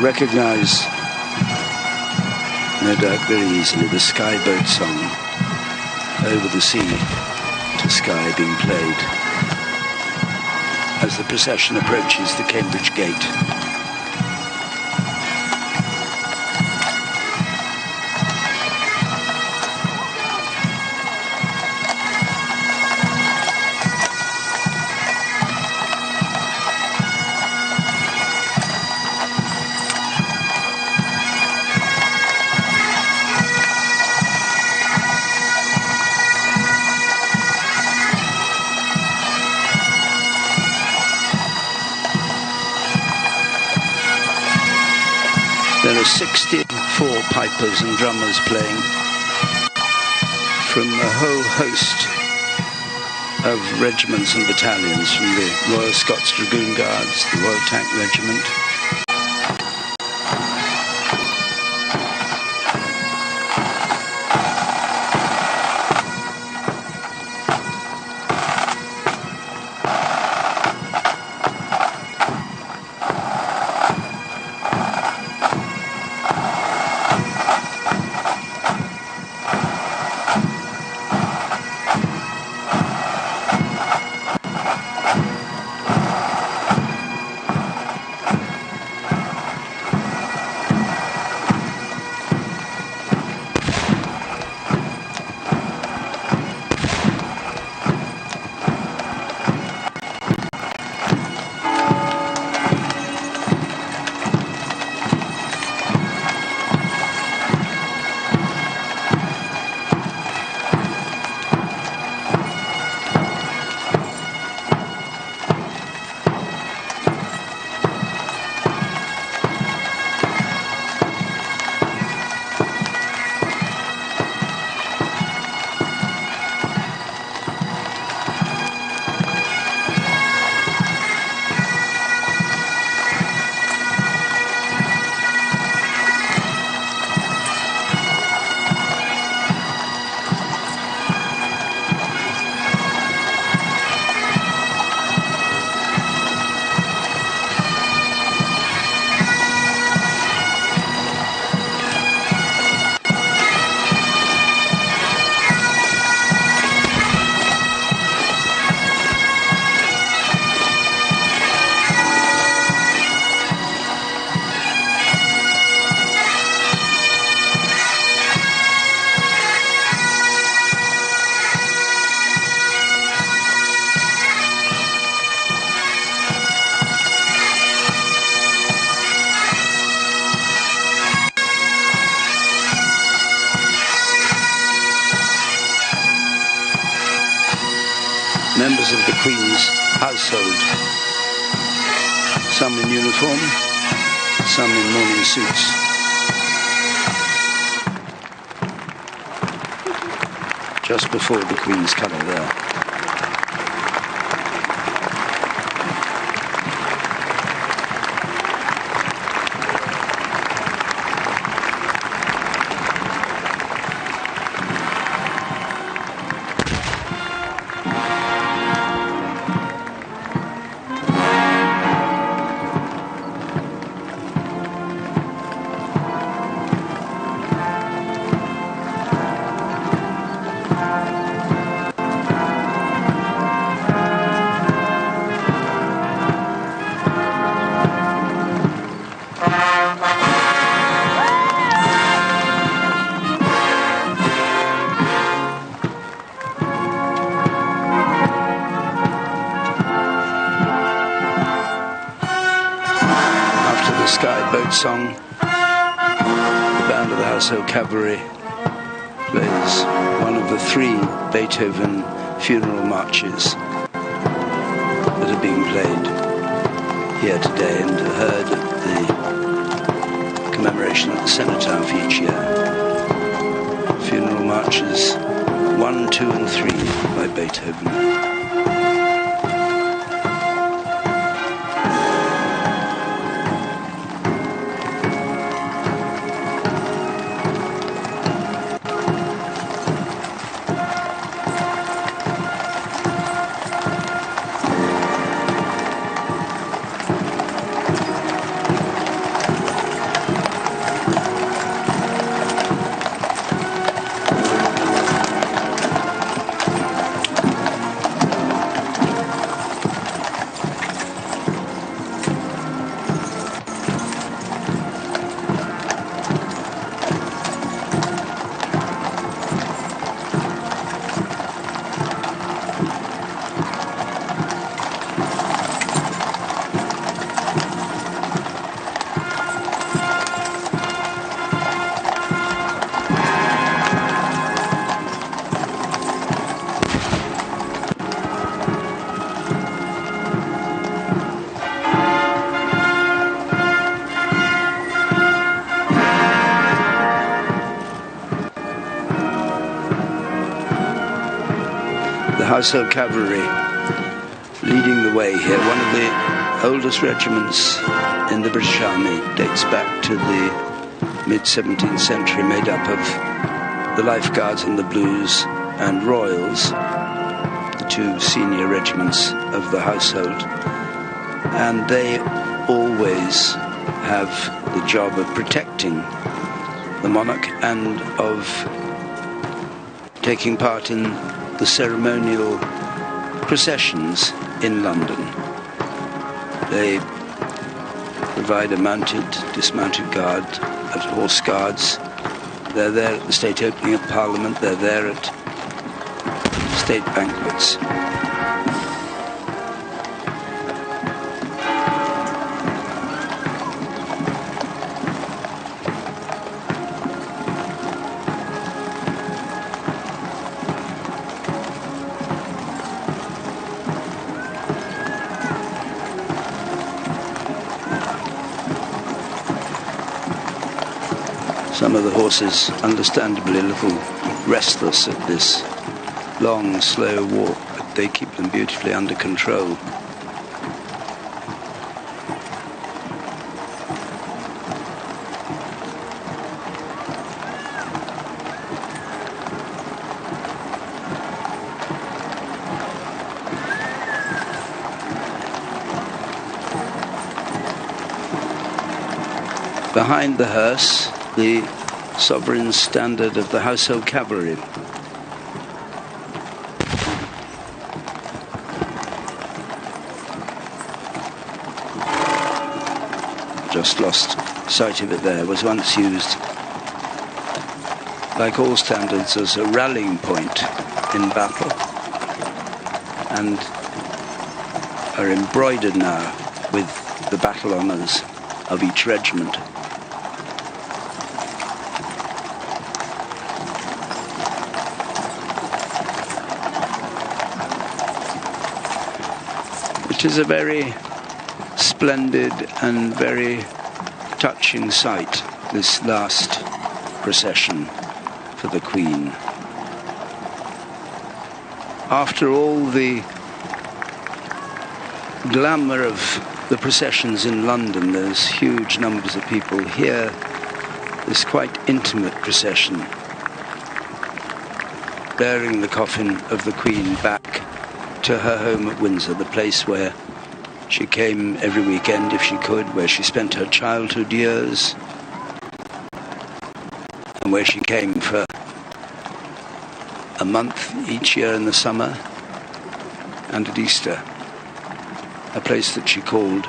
Recognise, no doubt very easily, the Sky Boat song, Over the Sea to Sky, being played as the procession approaches the Cambridge Gate. There are 64 pipers and drummers playing from a whole host of regiments and battalions, from the Royal Scots Dragoon Guards, the Royal Tank Regiment, members of the Queen's household, some in uniform, some in morning suits. Just before the Queen's colour there. Song, the band of the Household Cavalry plays one of the 3 Beethoven funeral marches that are being played here today and heard at the commemoration at the Cenotaph each year. Funeral marches 1, 2 and 3 by Beethoven. The Household Cavalry leading the way here. One of the oldest regiments in the British Army, dates back to the mid-17th century, made up of the Life Guards and the Blues and Royals, the two senior regiments of the household. And they always have the job of protecting the monarch and of taking part in the ceremonial processions in London. They provide a mounted, dismounted guard at Horse Guards. They're there at the state opening of Parliament. They're there at state banquets. Some of the horses, understandably, a little restless at this long, slow walk, but they keep them beautifully under control. Behind the hearse, the sovereign standard of the Household Cavalry. Just lost sight of it there. Was once used, like all standards, as a rallying point in battle, and are embroidered now with the battle honours of each regiment. It is a very splendid and very touching sight, this last procession for the Queen. After all the glamour of the processions in London, there's huge numbers of people here. This quite intimate procession bearing the coffin of the Queen back to her home at Windsor, the place where she came every weekend if she could, where she spent her childhood years, and where she came for a month each year in the summer and at Easter, a place that she called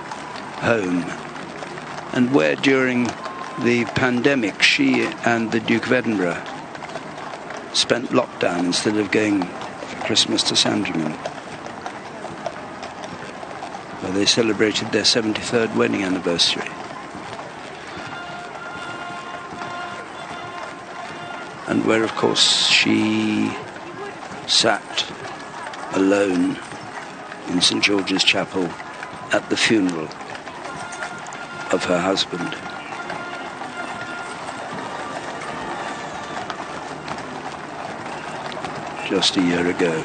home, and where during the pandemic she and the Duke of Edinburgh spent lockdown instead of going for Christmas to Sandringham, where they celebrated their 73rd wedding anniversary. And where, of course, she sat alone in St. George's Chapel at the funeral of her husband. just a year ago.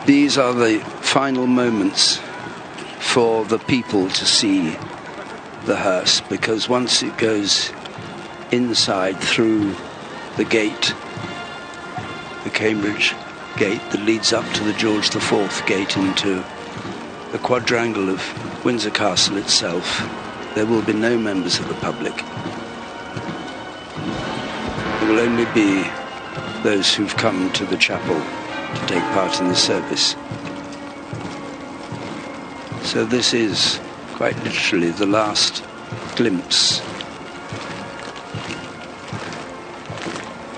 These are the final moments for the people to see the hearse, because once it goes inside through the gate, the Cambridge gate that leads up to the George IV gate into the quadrangle of Windsor Castle itself, there will be no members of the public. There will only be those who've come to the chapel to take part in the service. So this is quite literally the last glimpse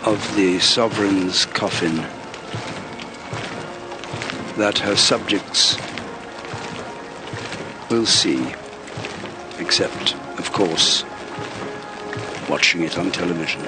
of the sovereign's coffin that her subjects will see, except, of course, watching it on television.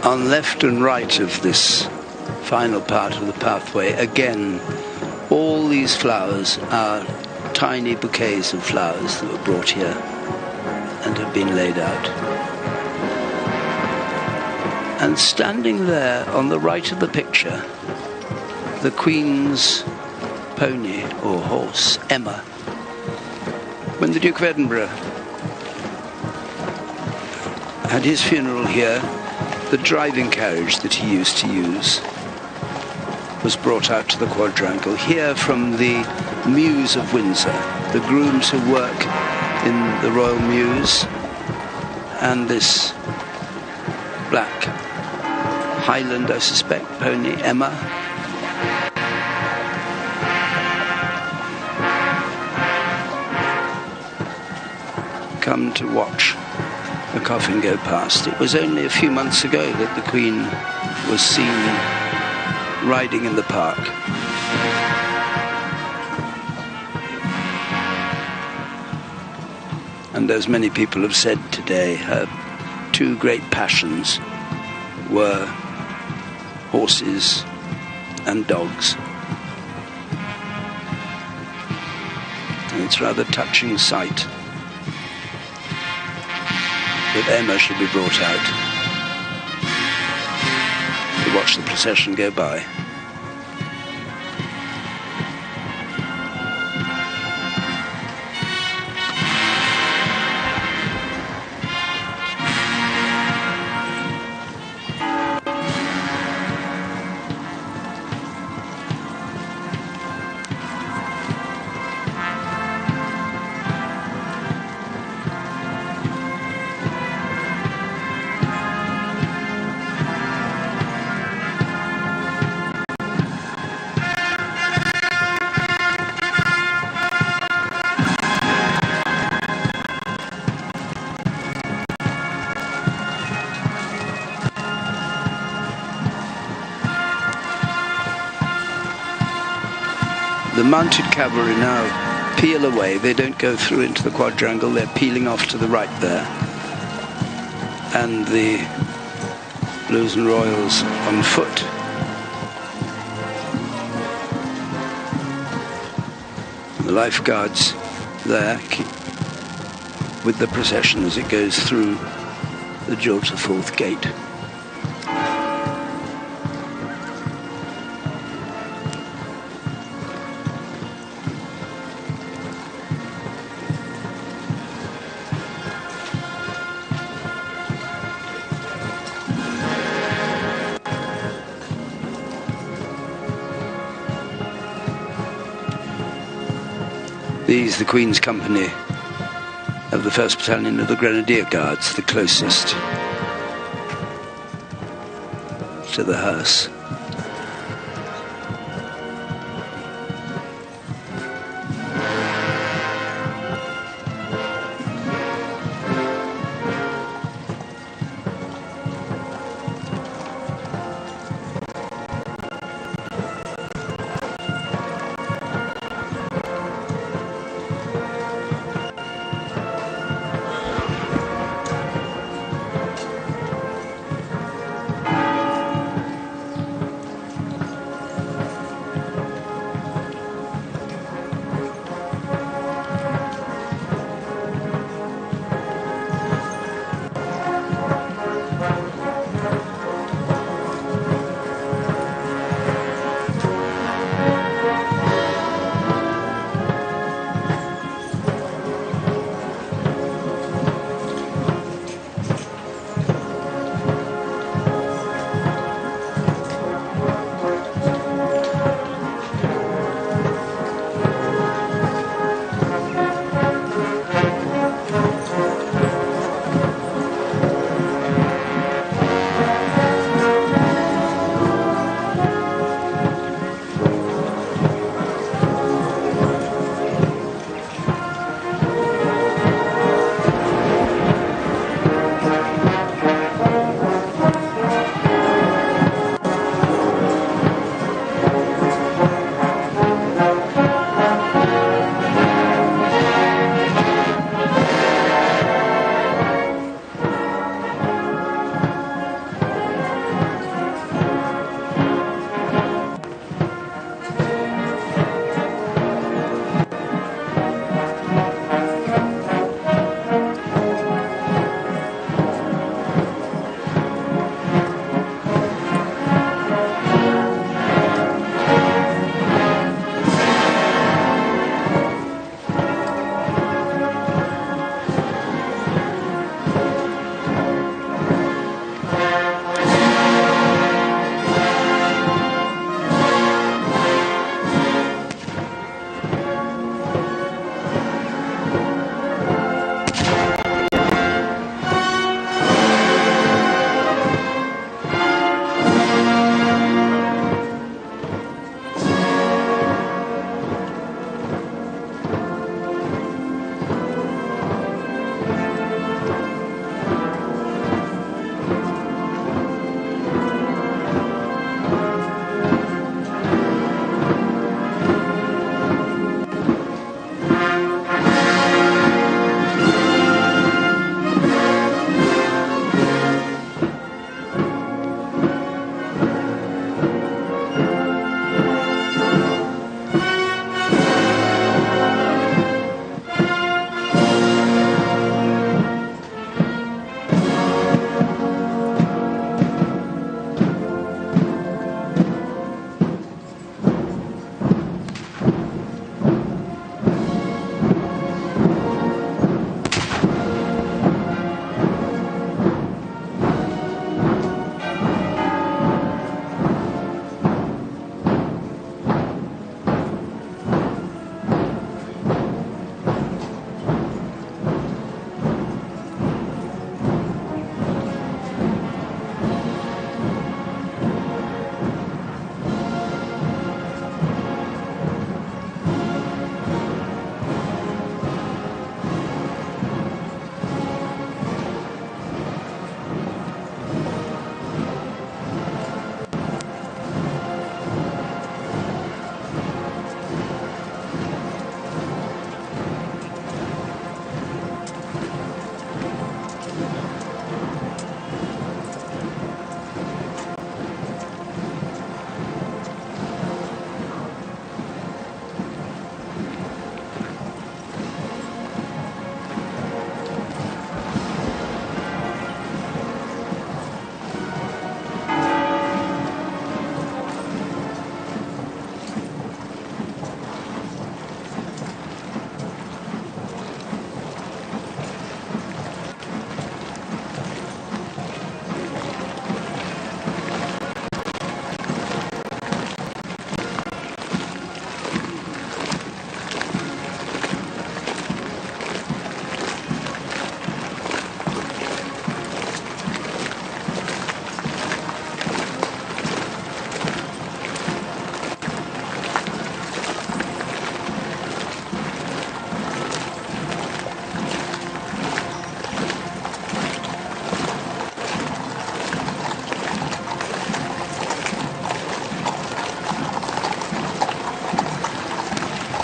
On left and right of this final part of the pathway, again, all these flowers are tiny bouquets of flowers that were brought here and have been laid out. And standing there on the right of the picture, the Queen's pony or horse, Emma. When the Duke of Edinburgh had his funeral here, the driving carriage that he used to use was brought out to the quadrangle. Here from the Mews of Windsor, the grooms who work in the Royal Mews, and this black Highland, I suspect, pony, Emma. Come to watch the coffin go past. It was only a few months ago that the Queen was seen riding in the park. And as many people have said today, her two great passions were horses and dogs. And it's a rather touching sight that Emma should be brought out to watch the procession go by. The mounted cavalry now peel away. They don't go through into the quadrangle. They're peeling off to the right there. And the Blues and Royals on foot. The lifeguards there with the procession as it goes through the George IV gate. These, the Queen's Company of the 1st Battalion of the Grenadier Guards, the closest to the hearse.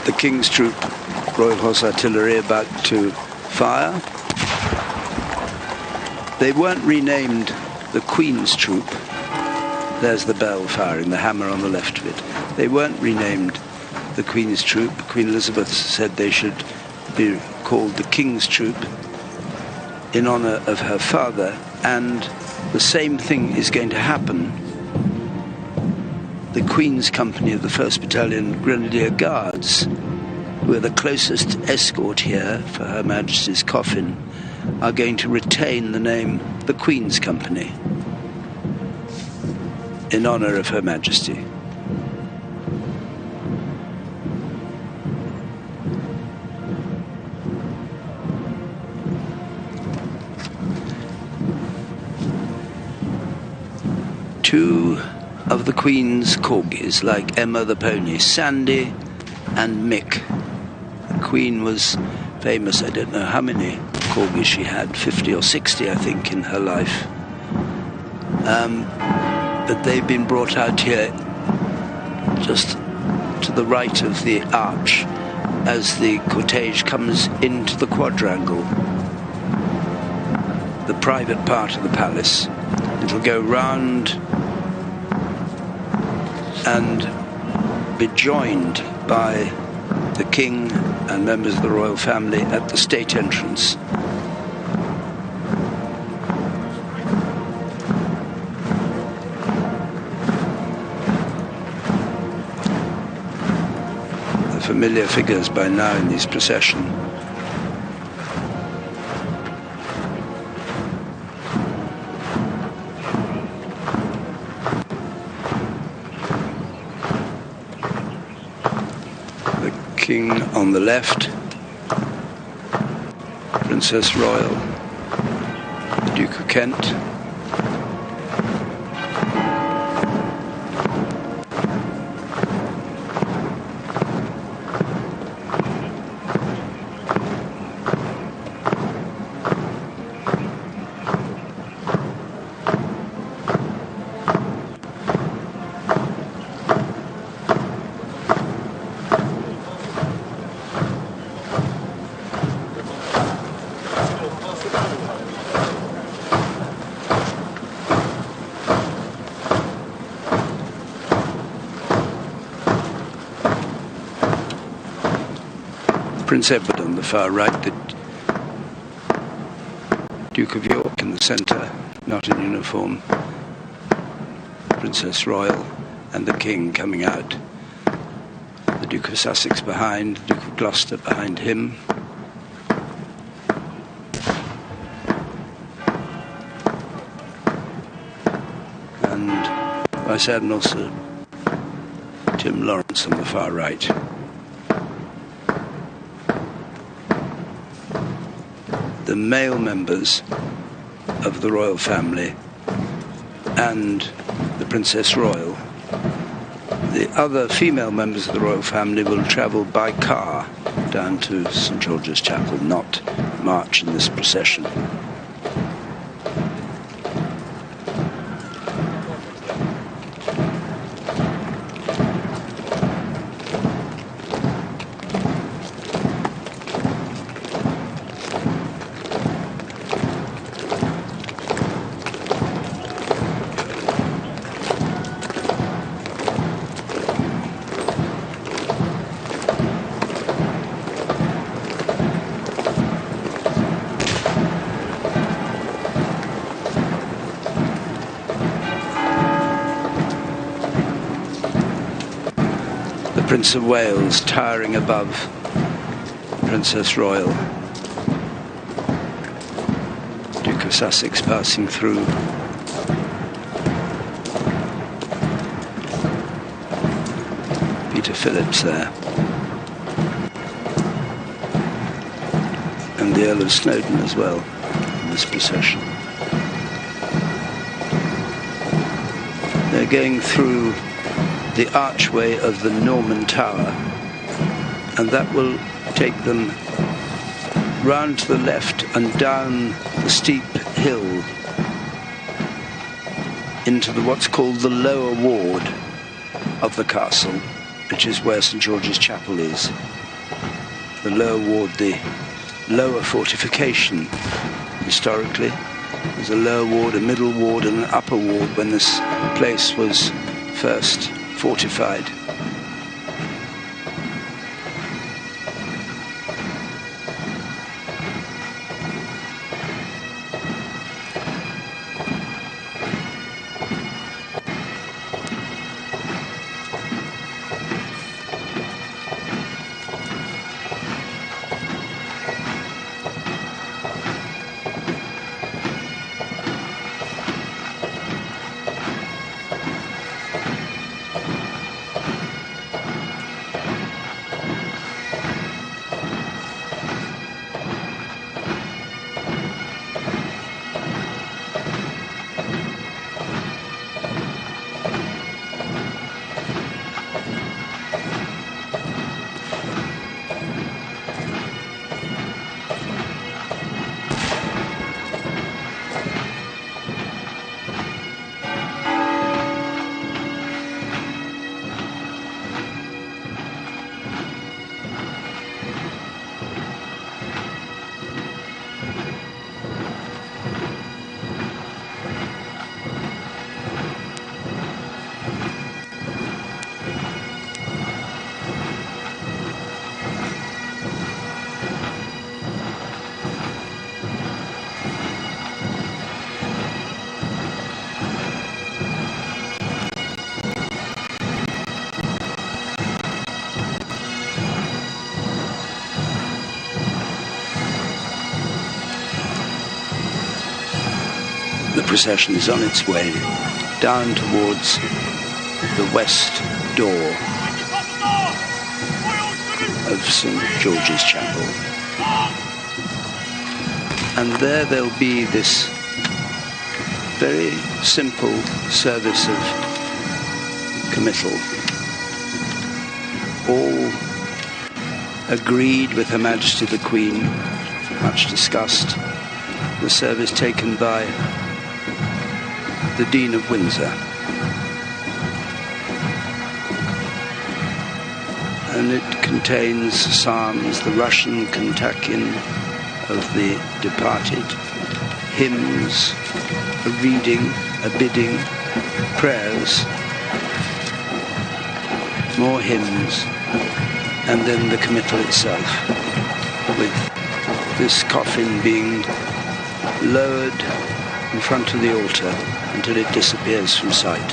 the King's Troop, Royal Horse Artillery, about to fire. They weren't renamed the Queen's Troop. There's the bell firing, the hammer on the left of it. They weren't renamed the Queen's Troop. Queen Elizabeth said they should be called the King's Troop in honor of her father, and the same thing is going to happen. The Queen's Company of the 1st Battalion Grenadier Guards, who are the closest escort here for Her Majesty's coffin, are going to retain the name the Queen's Company in honor of Her Majesty. Two of the Queen's corgis, like Emma the pony, Sandy and Mick. The Queen was famous, I don't know how many corgis she had, 50 or 60 I think in her life. But they've been brought out here just to the right of the arch as the cortege comes into the quadrangle, the private part of the palace. It'll go round and be joined by the King and members of the royal family at the state entrance. The familiar figures by now in this procession. King on the left, Princess Royal, the Duke of Kent, Prince Edward on the far right, the Duke of York in the centre, not in uniform, Princess Royal and the King coming out, the Duke of Sussex behind, the Duke of Gloucester behind him. And Vice Admiral Sir Tim Lawrence on the far right. The male members of the royal family and the Princess Royal. The other female members of the royal family will travel by car down to St. George's Chapel, not march in this procession. Prince of Wales towering above Princess Royal. Duke of Sussex passing through. Peter Phillips there. And the Earl of Snowdon as well in this procession. They're going through the archway of the Norman Tower, and that will take them round to the left and down the steep hill into what's called the lower ward of the castle, which is where St George's Chapel is. The lower ward, the lower fortification, historically. There's a lower ward, a middle ward and an upper ward when this place was first fortified. The procession is on its way down towards the west door of St George's Chapel. And there there'll be this very simple service of committal, all agreed with Her Majesty the Queen, much discussed. The service taken by the Dean of Windsor. And it contains psalms, the Russian Kantakin of the departed, hymns, a reading, a bidding, prayers, more hymns, and then the committal itself, with this coffin being lowered in front of the altar until it disappears from sight.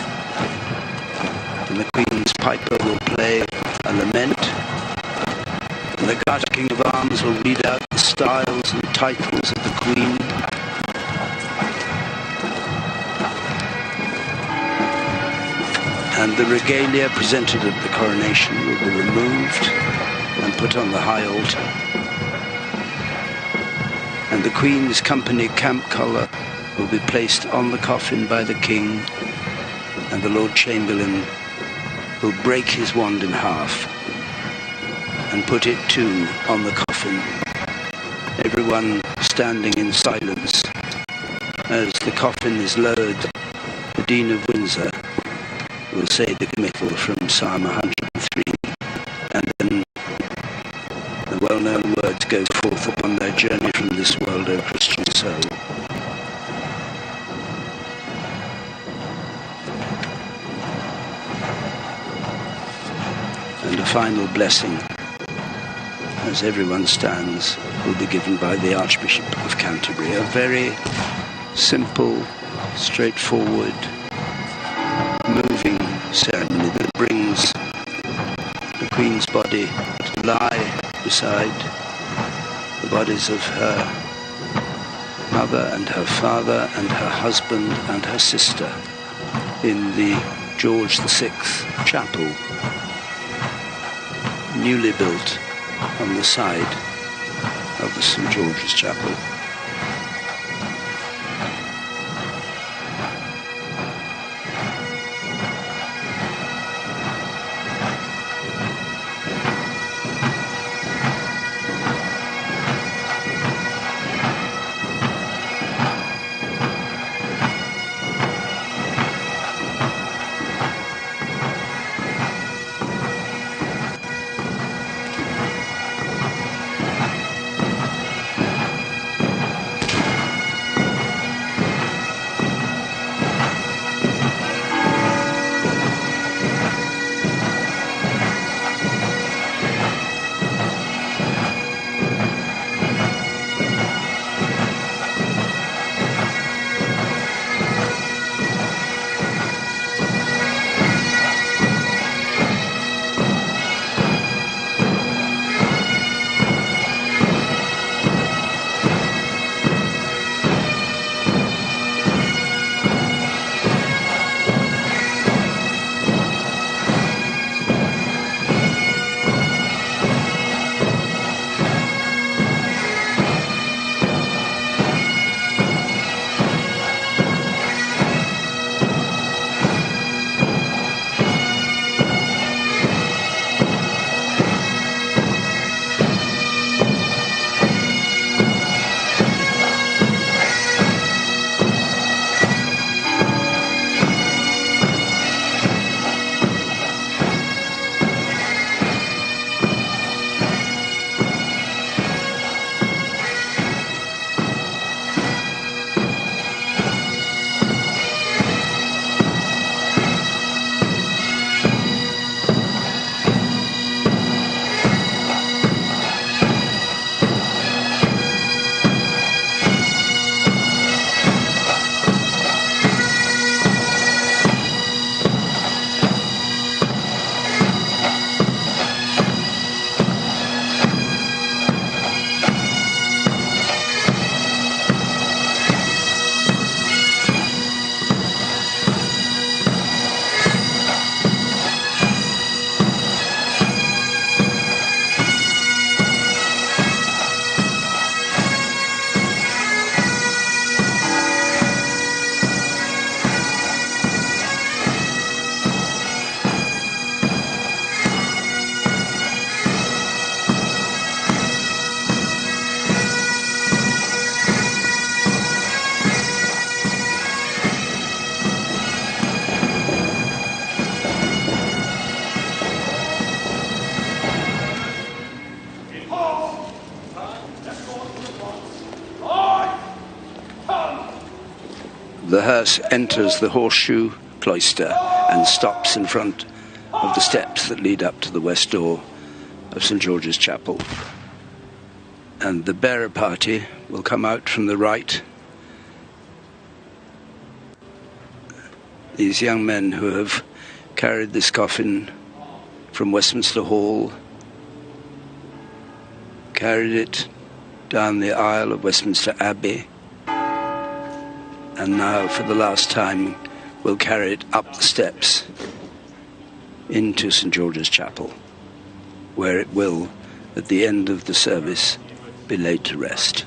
And the Queen's piper will play a lament, and the Garter King of Arms will read out the styles and titles of the Queen. And the regalia presented at the coronation will be removed and put on the high altar. And the Queen's company camp colour will be placed on the coffin by the King, and the Lord Chamberlain will break his wand in half and put it too on the coffin. Everyone standing in silence as the coffin is lowered. The Dean of Windsor will say the committal from Psalm 103, and then the well-known words go forth upon their journey from this world, O Christian soul. And a final blessing, as everyone stands, will be given by the Archbishop of Canterbury. A very simple, straightforward, moving ceremony that brings the Queen's body to lie beside the bodies of her mother and her father and her husband and her sister in the George VI Chapel, newly built on the side of the St George's Chapel. hearse enters the horseshoe cloister and stops in front of the steps that lead up to the west door of St George's Chapel. And the bearer party will come out from the right. These young men who have carried this coffin from Westminster Hall, carried it down the aisle of Westminster Abbey, and now for the last time will carry it up the steps into St George's Chapel, where it will, at the end of the service, be laid to rest.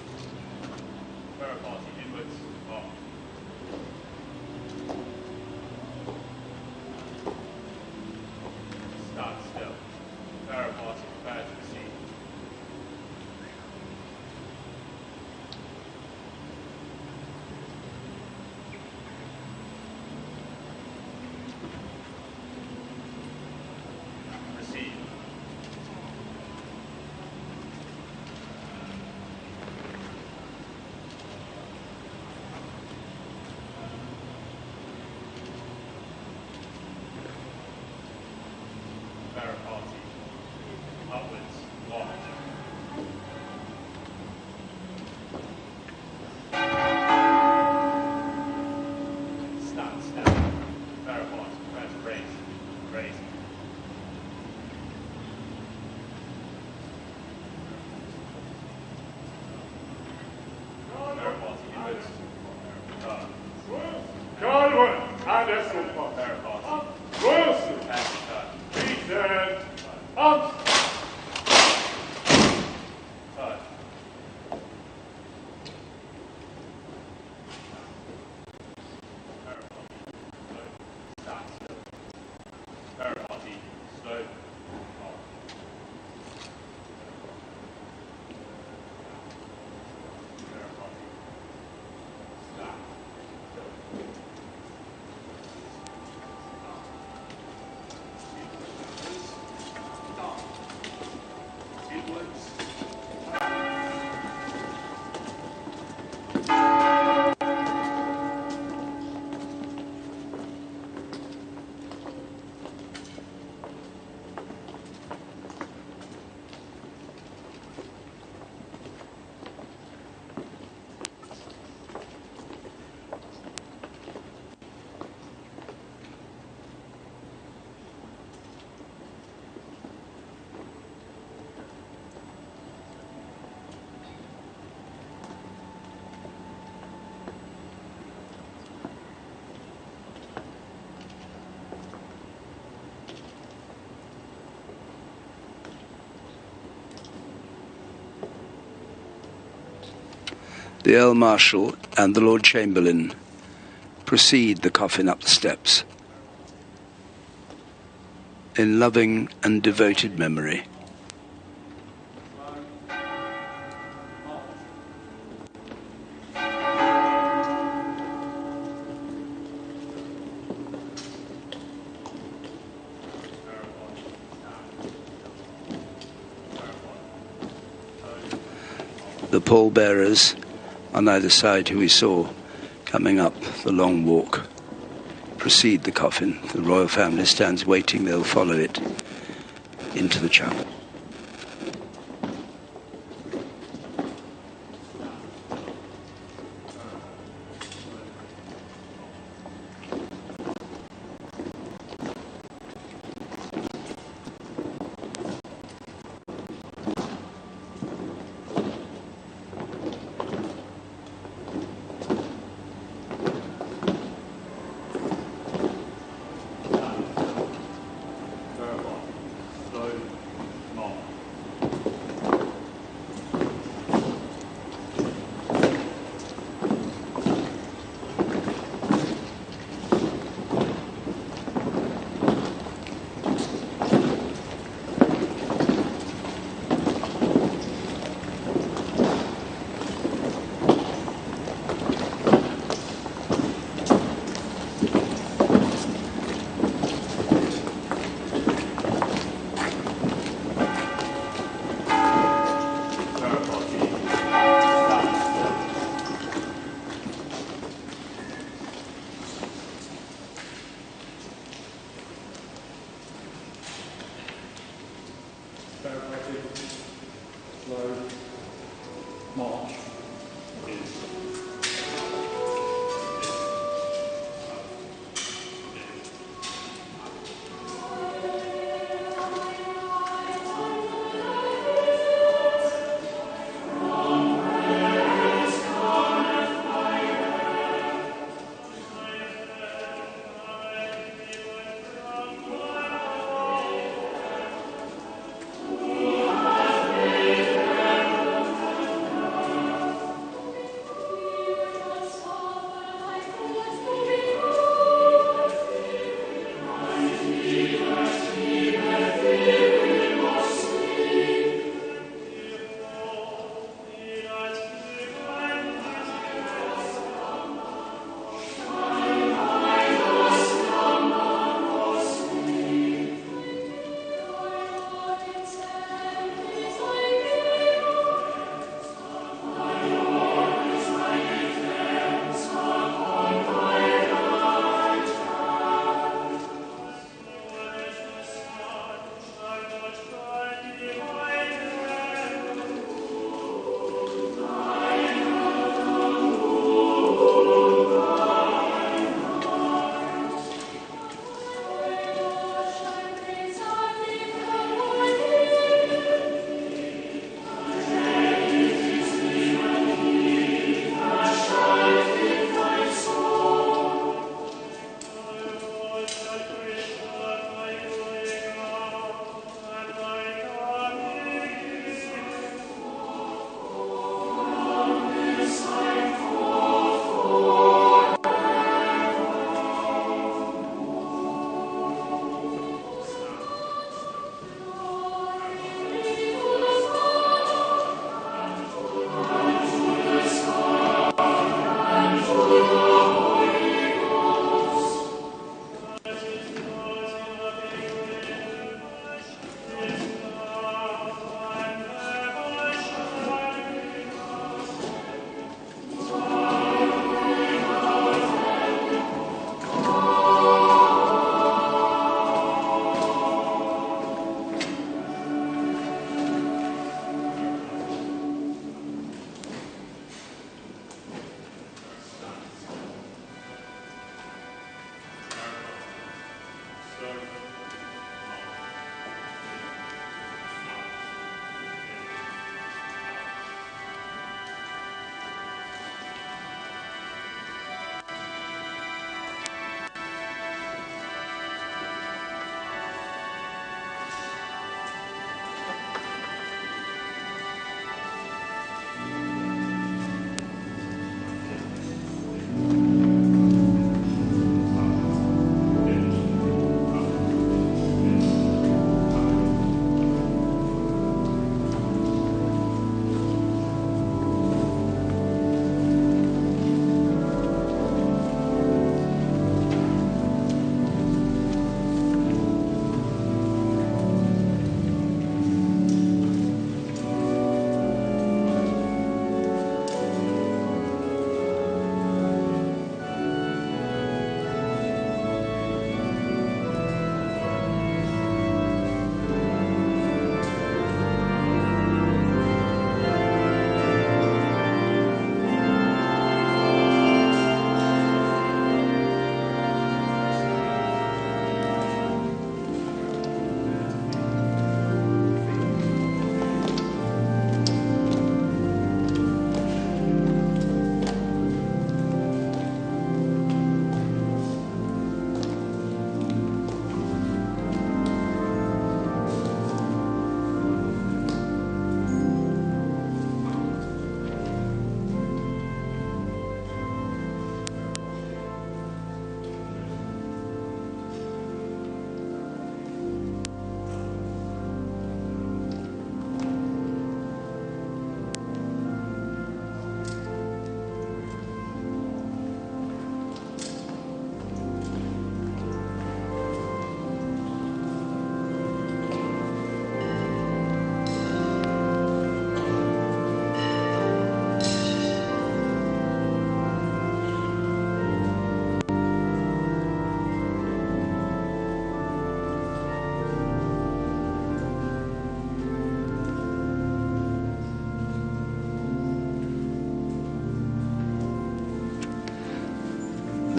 The Earl Marshal and the Lord Chamberlain precede the coffin up the steps in loving and devoted memory. The pallbearers on either side, who we saw coming up the long walk, precede the coffin. The royal family stands waiting. They'll follow it into the chapel. slow march is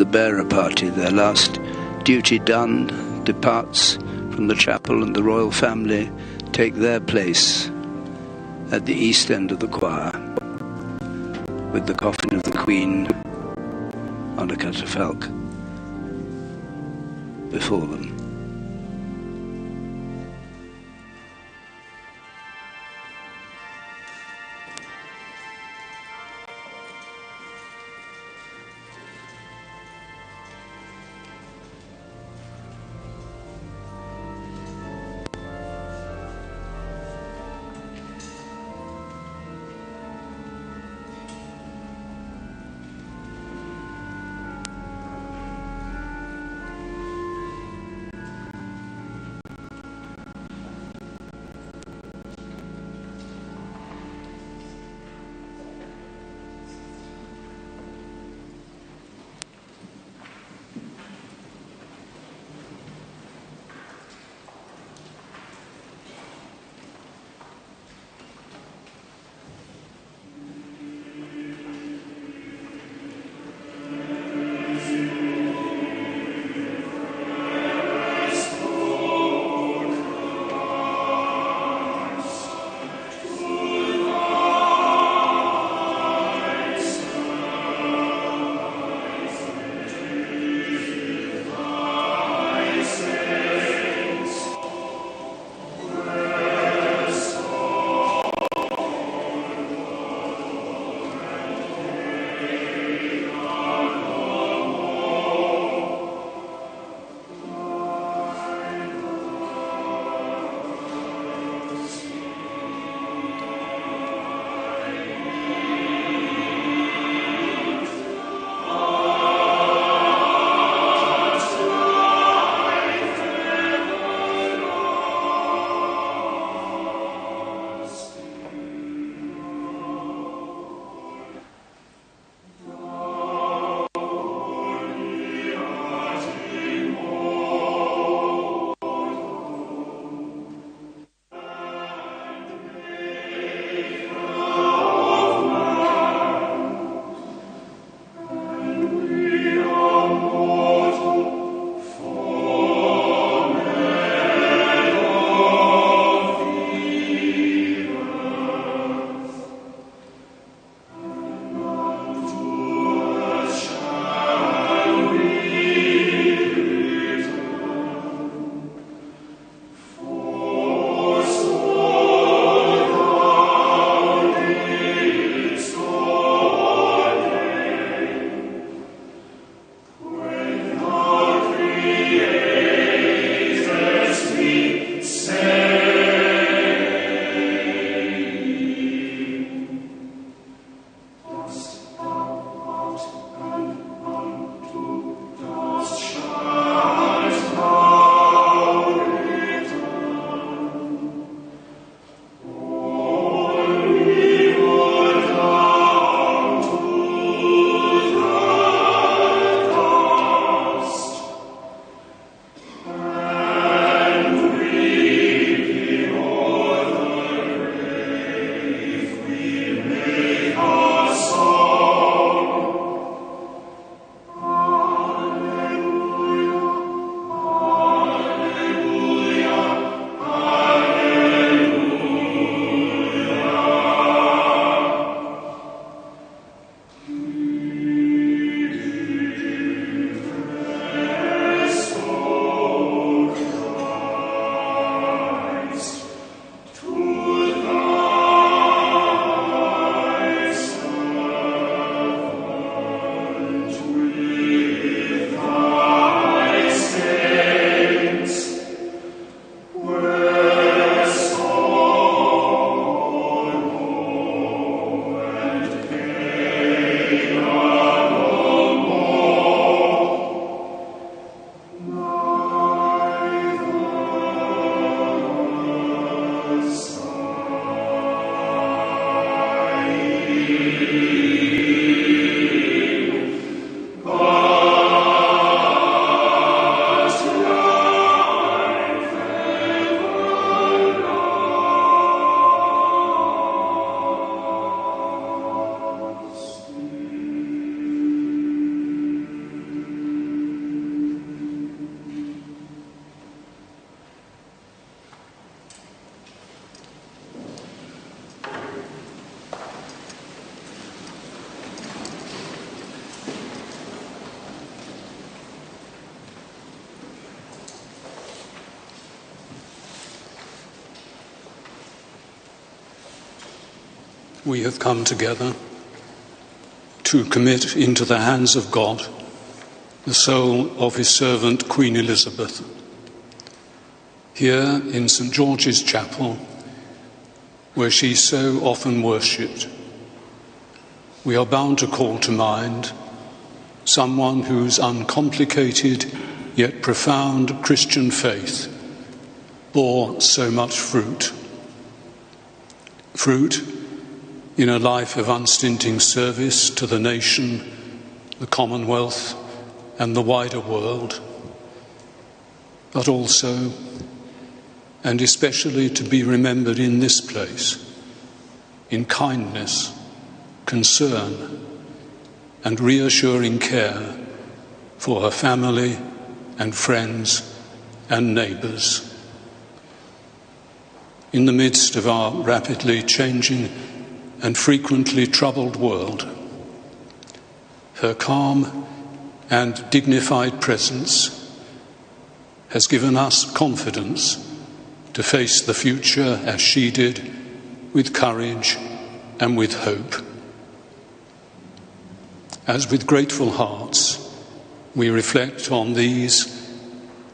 the bearer party, their last duty done, departs from the chapel, and the royal family take their place at the east end of the choir with the coffin of the Queen on a catafalque before them. we have come together to commit into the hands of God the soul of his servant Queen Elizabeth. Here in St. George's Chapel, where she so often worshipped, we are bound to call to mind someone whose uncomplicated yet profound Christian faith bore so much fruit. Fruit in a life of unstinting service to the nation, the Commonwealth, and the wider world, but also, and especially to be remembered in this place, in kindness, concern, and reassuring care for her family and friends and neighbours. In the midst of our rapidly changing and frequently troubled world, her calm and dignified presence has given us confidence to face the future as she did, with courage and with hope. As with grateful hearts, we reflect on these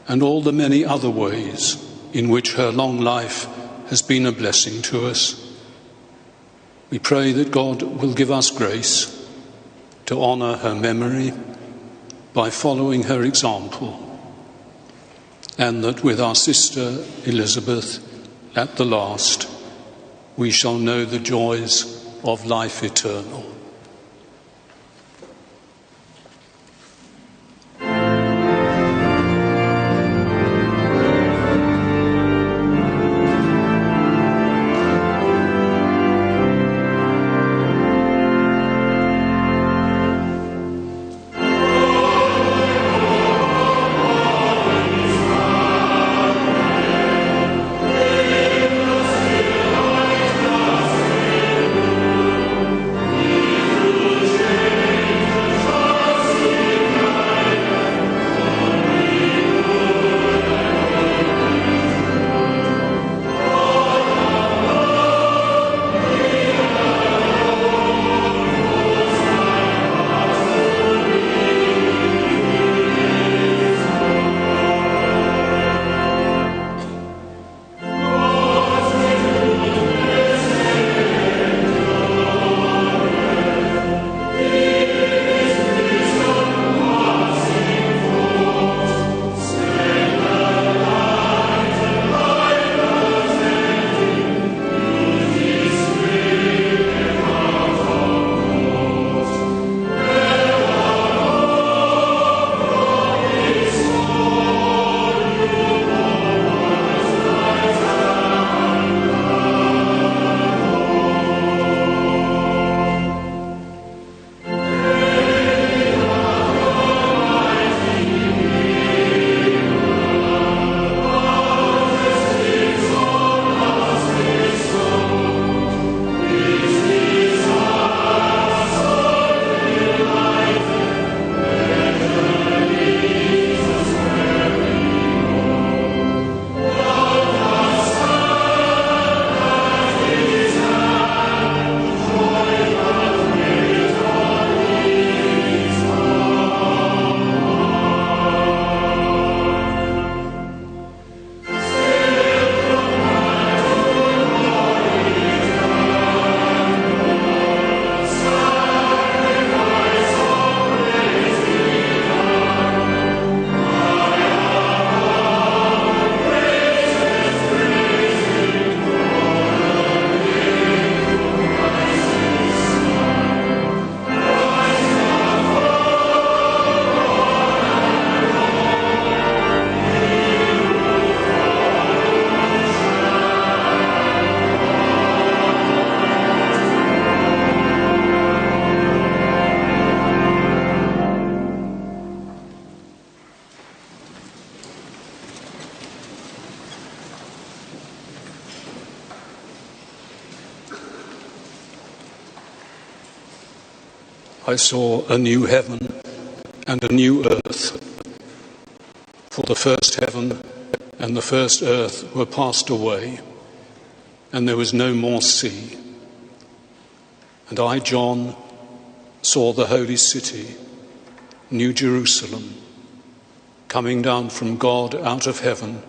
and all the many other ways in which her long life has been a blessing to us. We pray that God will give us grace to honour her memory by following her example, and that with our sister Elizabeth at the last we shall know the joys of life eternal. I saw a new heaven and a new earth, for the first heaven and the first earth were passed away, and there was no more sea. And I, John, saw the holy city, New Jerusalem, coming down from God out of heaven,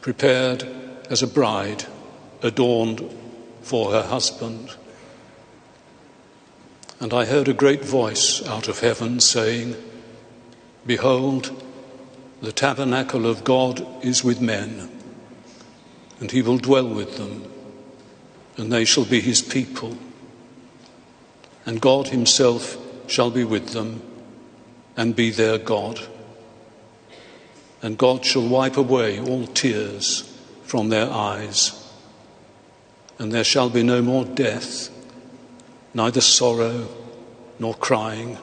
prepared as a bride adorned for her husband. And I heard a great voice out of heaven saying, "Behold, the tabernacle of God is with men, and he will dwell with them, and they shall be his people. And God himself shall be with them, and be their God. And God shall wipe away all tears from their eyes. And there shall be no more death, neither sorrow nor crying,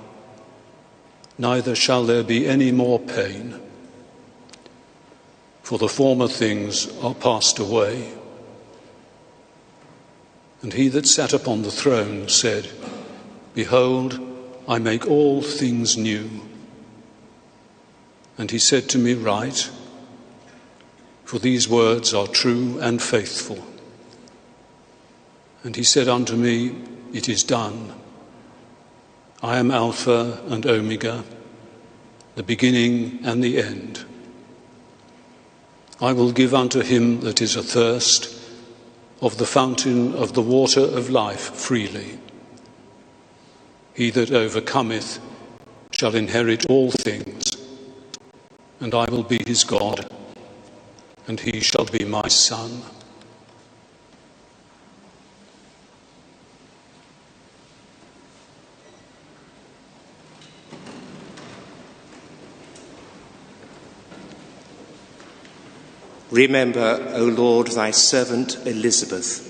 neither shall there be any more pain. For the former things are passed away." And he that sat upon the throne said, "Behold, I make all things new." And he said to me, "Write, for these words are true and faithful." And he said unto me, "It is done. I am Alpha and Omega, the beginning and the end. I will give unto him that is athirst of the fountain of the water of life freely. He that overcometh shall inherit all things, and I will be his God, and he shall be my son." Remember, O Lord, thy servant Elizabeth,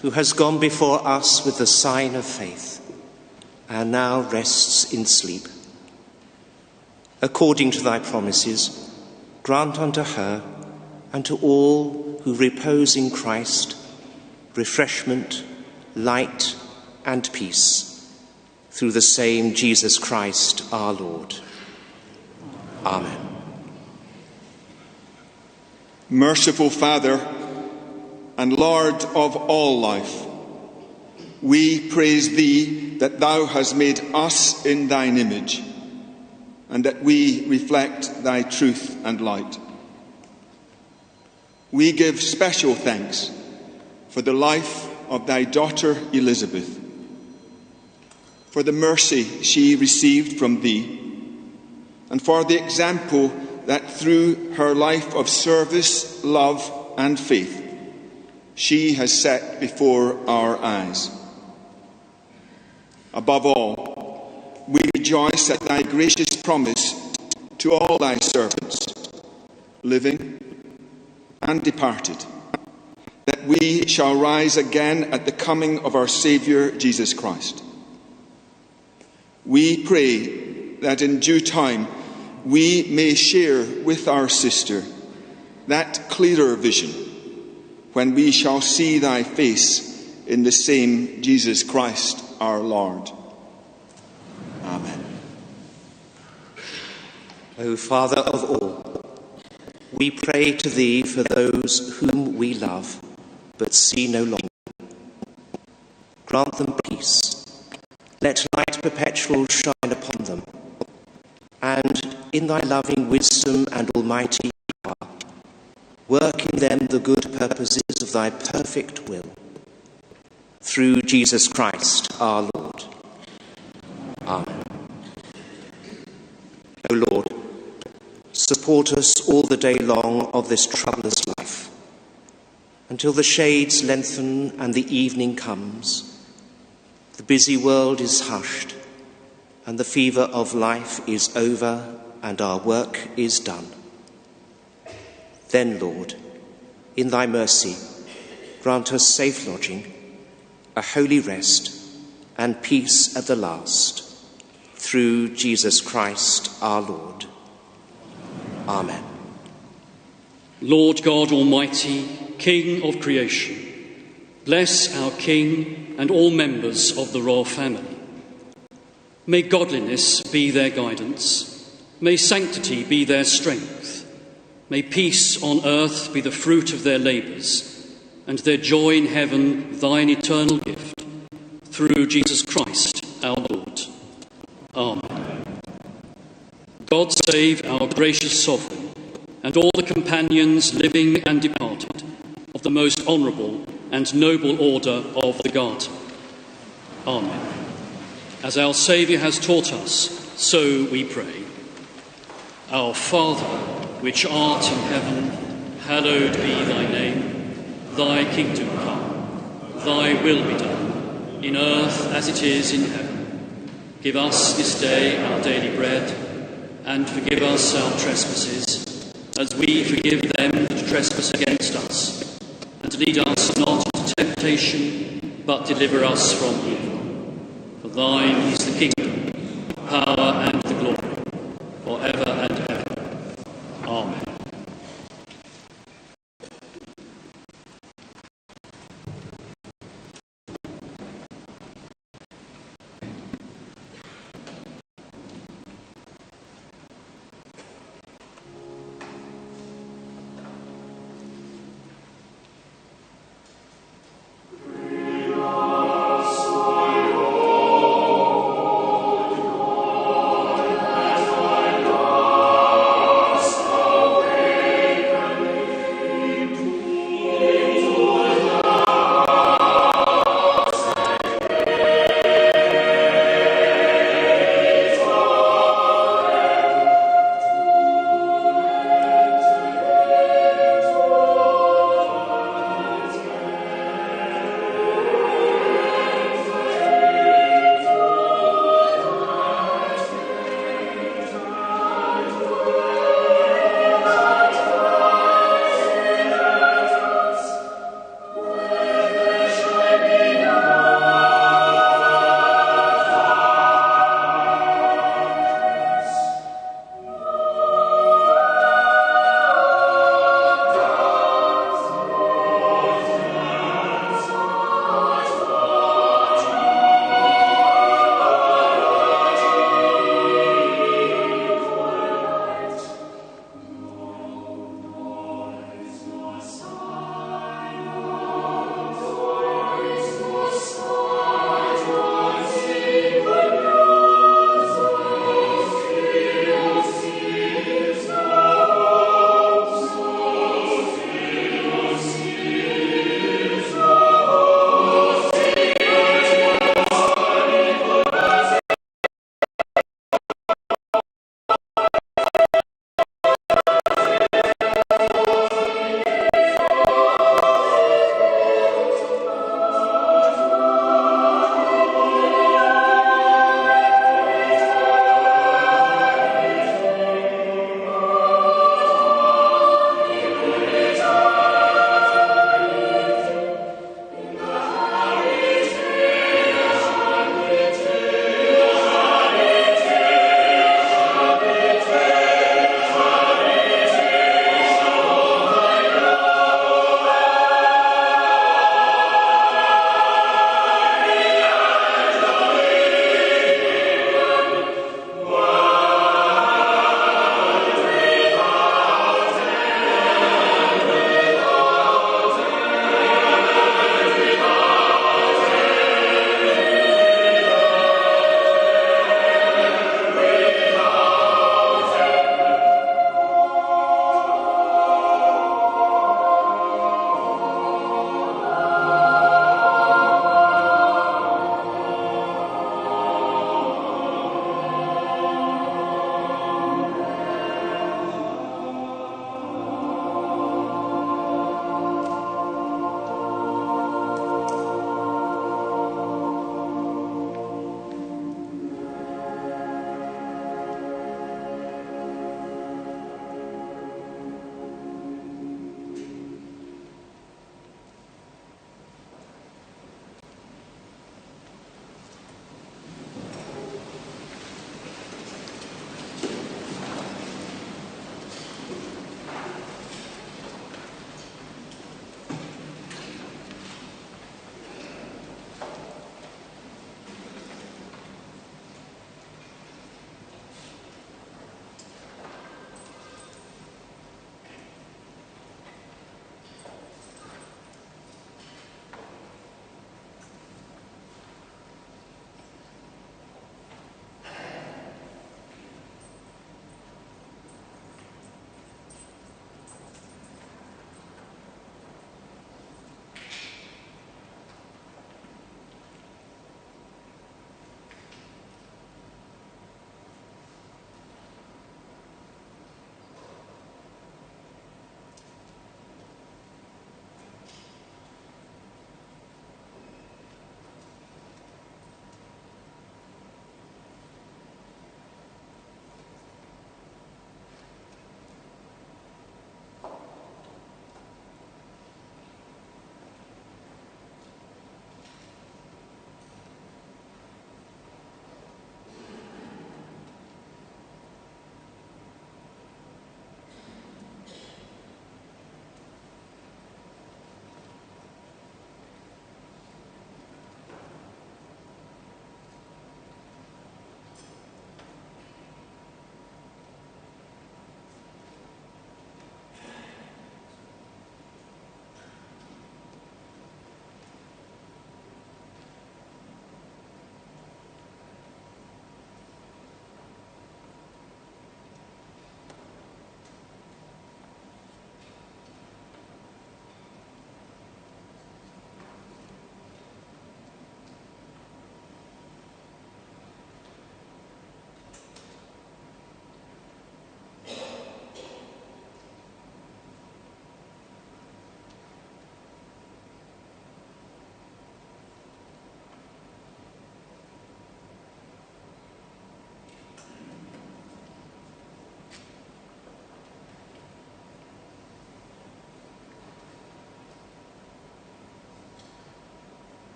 who has gone before us with the sign of faith, and now rests in sleep. According to thy promises, grant unto her and to all who repose in Christ refreshment, light, and peace, through the same Jesus Christ our Lord. Amen. Merciful Father and Lord of all life, we praise thee that thou hast made us in thine image, and that we reflect thy truth and light. We give special thanks for the life of thy daughter Elizabeth, for the mercy she received from thee, and for the example that through her life of service, love, and faith, she has set before our eyes. Above all, we rejoice at thy gracious promise to all thy servants, living and departed, that we shall rise again at the coming of our Saviour Jesus Christ. We pray that in due time we may share with our sister that clearer vision when we shall see thy face in the same Jesus Christ our Lord. Amen. O Father of all, we pray to thee for those whom we love but see no longer. Grant them peace. Let light perpetual shine upon them, and in thy loving wisdom and almighty power, work in them the good purposes of thy perfect will. Through Jesus Christ our Lord. Amen. O Lord, support us all the day long of this troublous life, until the shades lengthen and the evening comes. The busy world is hushed, and the fever of life is over, and our work is done. Then, Lord, in thy mercy, grant us safe lodging, a holy rest, and peace at the last, through Jesus Christ our Lord. Amen. Lord God Almighty, King of creation, bless our King and all members of the royal family. May godliness be their guidance. May sanctity be their strength. May peace on earth be the fruit of their labours, and their joy in heaven thine eternal gift. through Jesus Christ our Lord. Amen. God save our gracious Sovereign and all the companions living and departed of the most honourable and noble order of the Guard. Amen. As our Saviour has taught us, so we pray. Our Father, which art in heaven, hallowed be thy name. Thy kingdom come, thy will be done, in earth as it is in heaven. Give us this day our daily bread, and forgive us our trespasses, as we forgive them that trespass against us. And lead us not into temptation, but deliver us from evil. For thine is the kingdom, the power and the glory, forever and ever. Amen.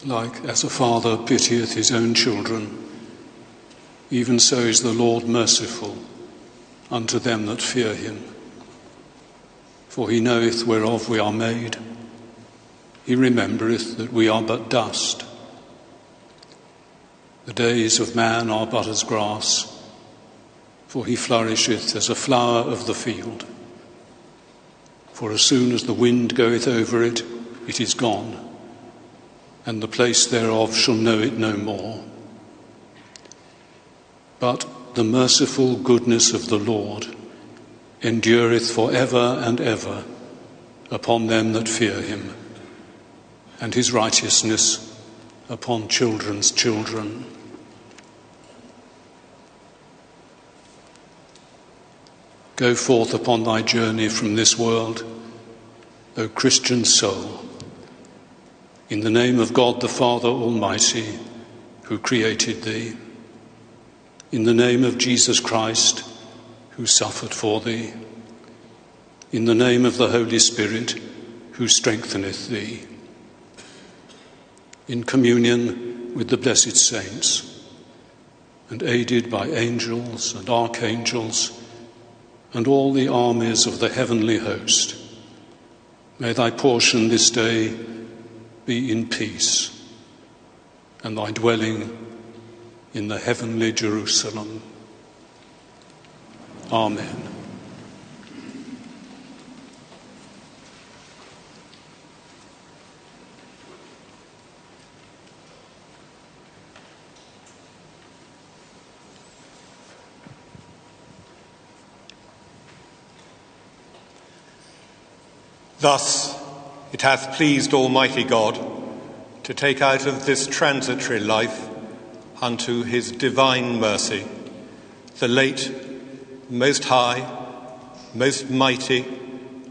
Like as a father pitieth his own children, even so is the Lord merciful unto them that fear him. For he knoweth whereof we are made. He remembereth that we are but dust. The days of man are but as grass, for he flourisheth as a flower of the field. For as soon as the wind goeth over it, it is gone, and the place thereof shall know it no more. But the merciful goodness of the Lord endureth for ever and ever upon them that fear him, and his righteousness upon children's children. Go forth upon thy journey from this world, O Christian soul, in the name of God the Father Almighty, who created thee, in the name of Jesus Christ, who suffered for thee, in the name of the Holy Spirit, who strengtheneth thee, in communion with the blessed saints, and aided by angels and archangels and all the armies of the heavenly host, may thy portion this day be in peace, and thy dwelling in the heavenly Jerusalem. Amen. Thus it hath pleased Almighty God to take out of this transitory life unto his divine mercy the late, most high, most mighty,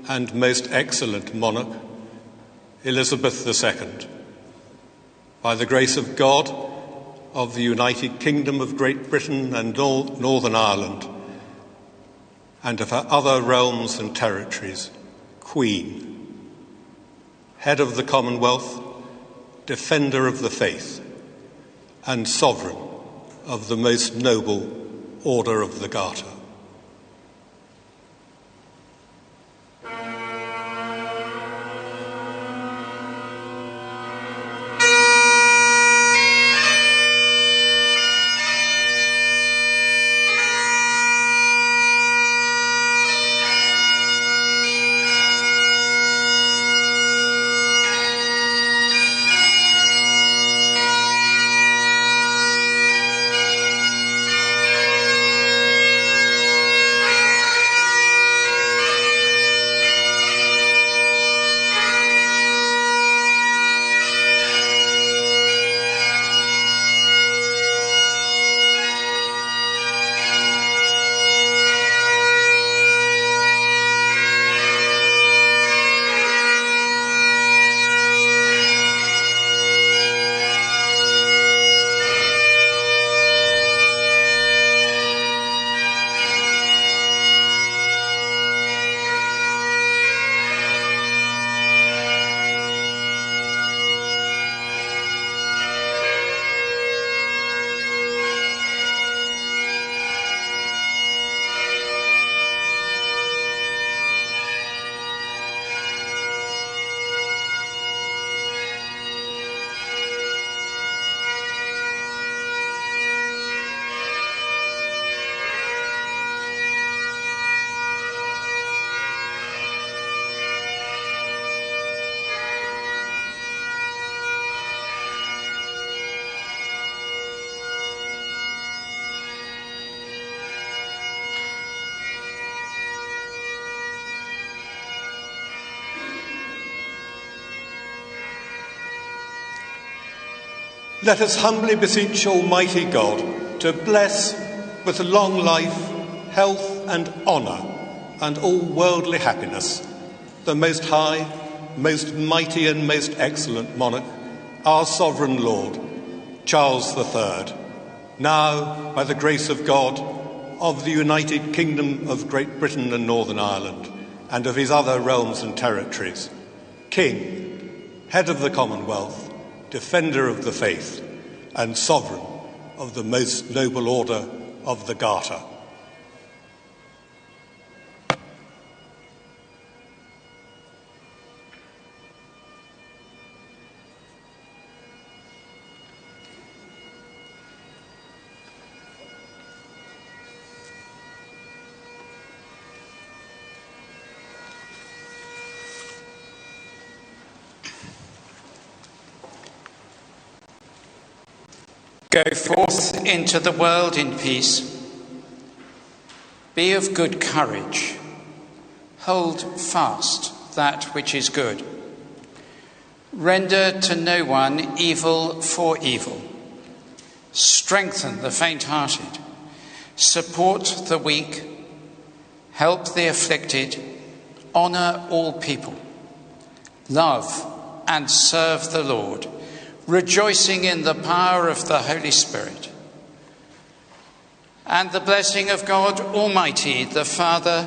and most excellent monarch, Elizabeth II, by the grace of God, of the United Kingdom of Great Britain and Northern Ireland, and of her other realms and territories, Queen, head of the Commonwealth, defender of the faith, and sovereign of the most noble Order of the Garter. Let us humbly beseech Almighty God to bless with long life, health and honour and all worldly happiness the most high, most mighty and most excellent monarch, our sovereign Lord, Charles III, now, by the grace of God, of the United Kingdom of Great Britain and Northern Ireland, and of his other realms and territories, King, head of the Commonwealth, defender of the faith, and sovereign of the most noble order of the Garter. Go forth into the world in peace. Be of good courage. Hold fast that which is good. Render to no one evil for evil. Strengthen the faint-hearted. Support the weak. Help the afflicted. Honour all people. Love and serve the Lord, rejoicing in the power of the Holy Spirit. And the blessing of God Almighty, the Father,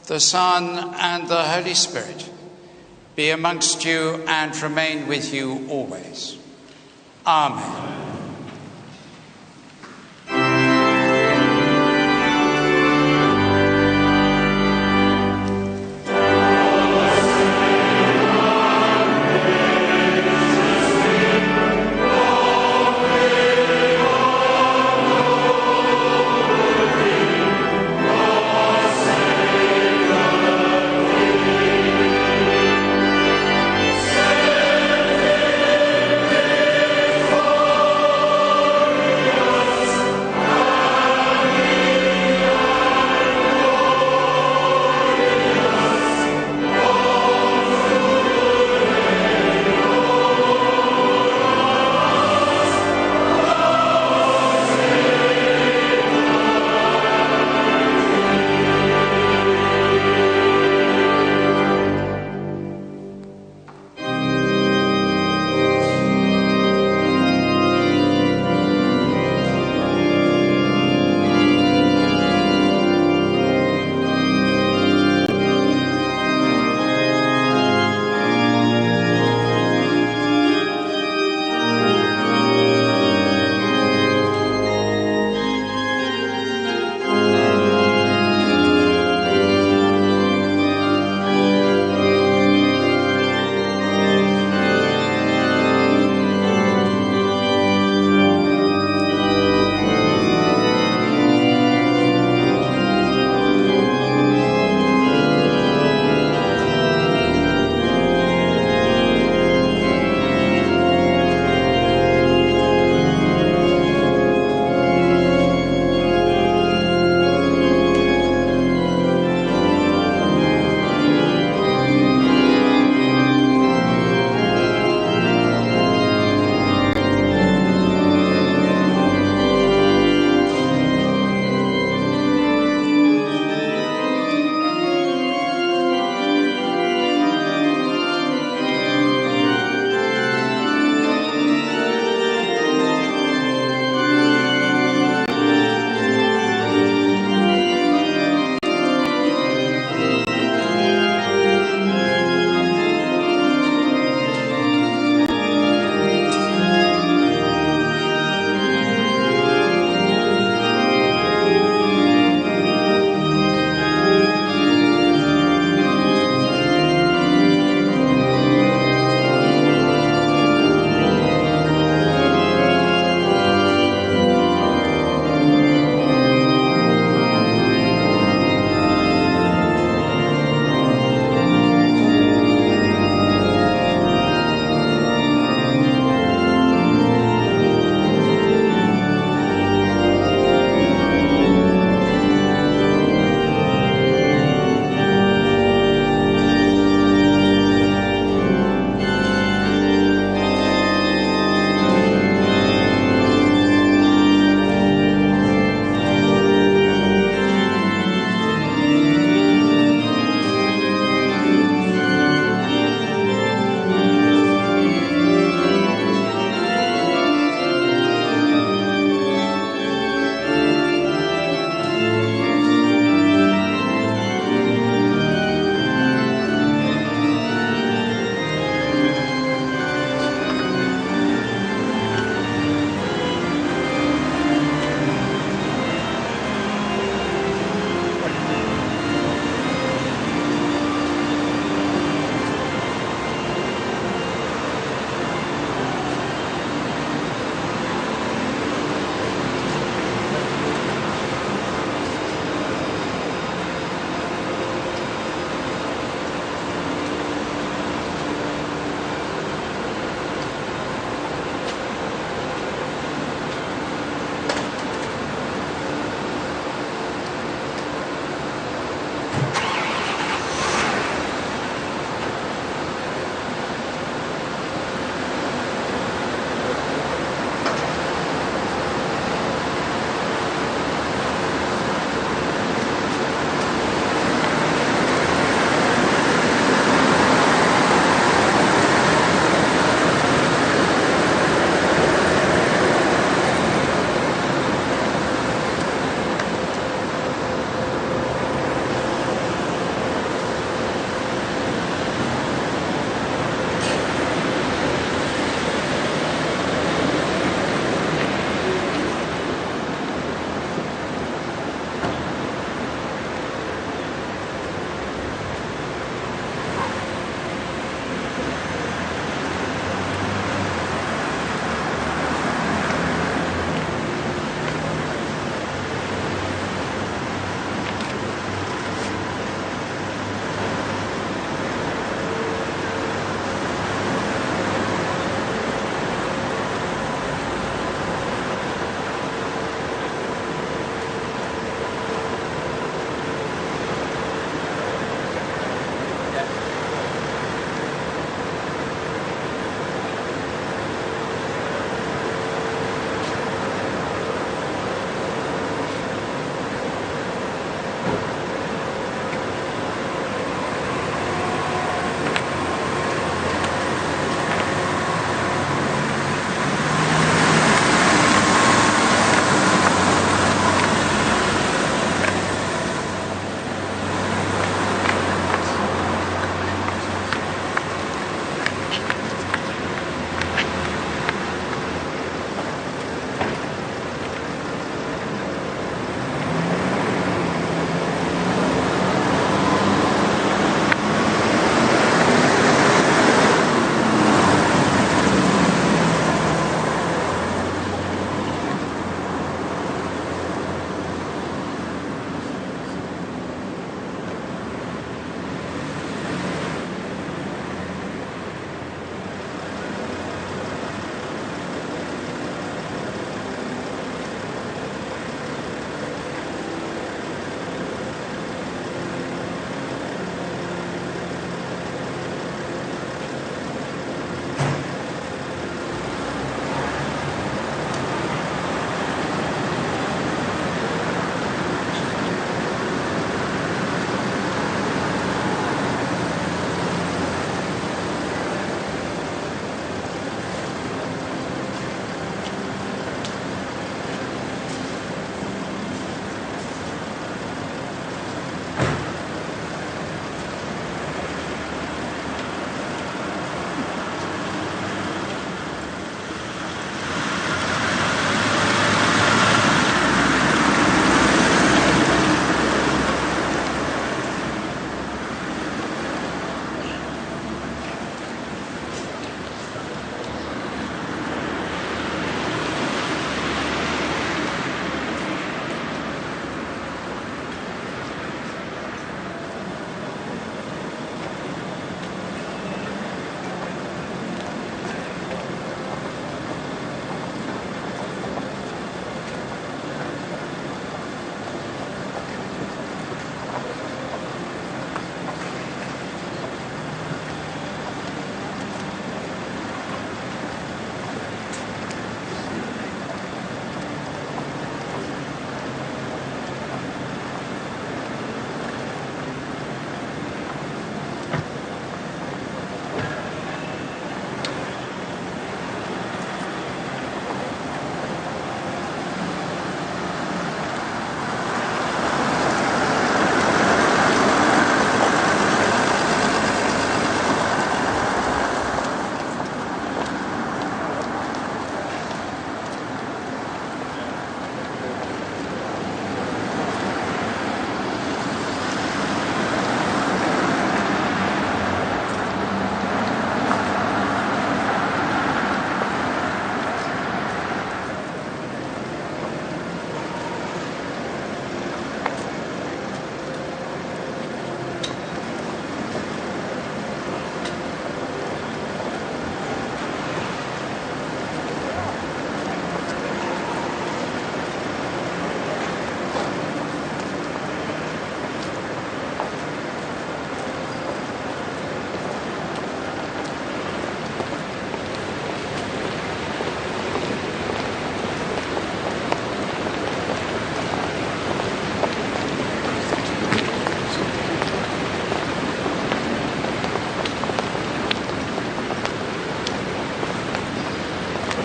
the Son, and the Holy Spirit be amongst you and remain with you always. Amen. Oh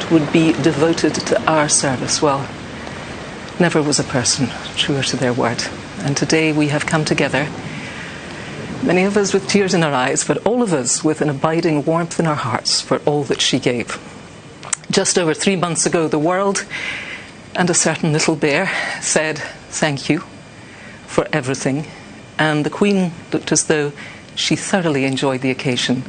Elizabeth would be devoted to our service. Well, never was a person truer to their word. And today we have come together, many of us with tears in our eyes, but all of us with an abiding warmth in our hearts for all that she gave. Just over 3 months ago, the world and a certain little bear said thank you for everything, and the Queen looked as though she thoroughly enjoyed the occasion.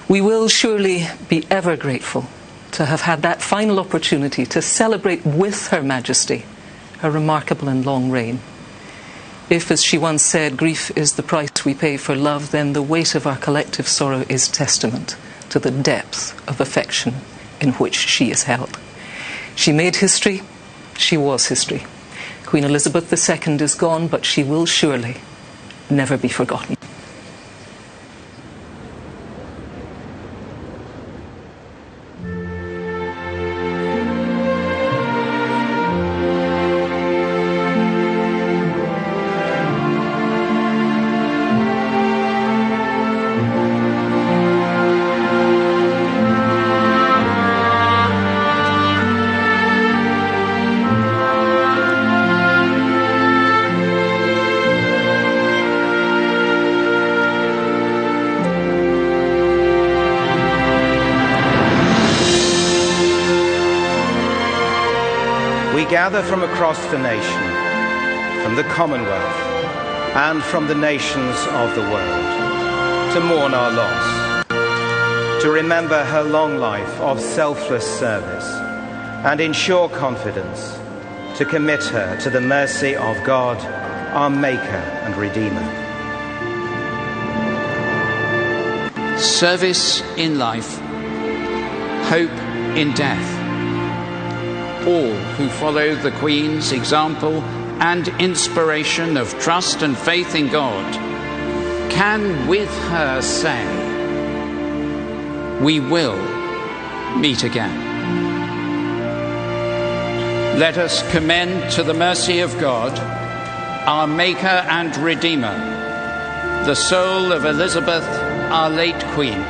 We will surely be ever grateful to have had that final opportunity to celebrate with Her Majesty her remarkable and long reign. If, as she once said, grief is the price we pay for love, then the weight of our collective sorrow is testament to the depth of affection in which she is held. She made history, she was history. Queen Elizabeth II is gone, but she will surely never be forgotten. Gather from across the nation, from the Commonwealth, and from the nations of the world, to mourn our loss, to remember her long life of selfless service, and in sure confidence to commit her to the mercy of God, our Maker and Redeemer. Service in life, hope in death. All who follow the Queen's example and inspiration of trust and faith in God can with her say, we will meet again. Let us commend to the mercy of God, our Maker and Redeemer, the soul of Elizabeth, our late Queen,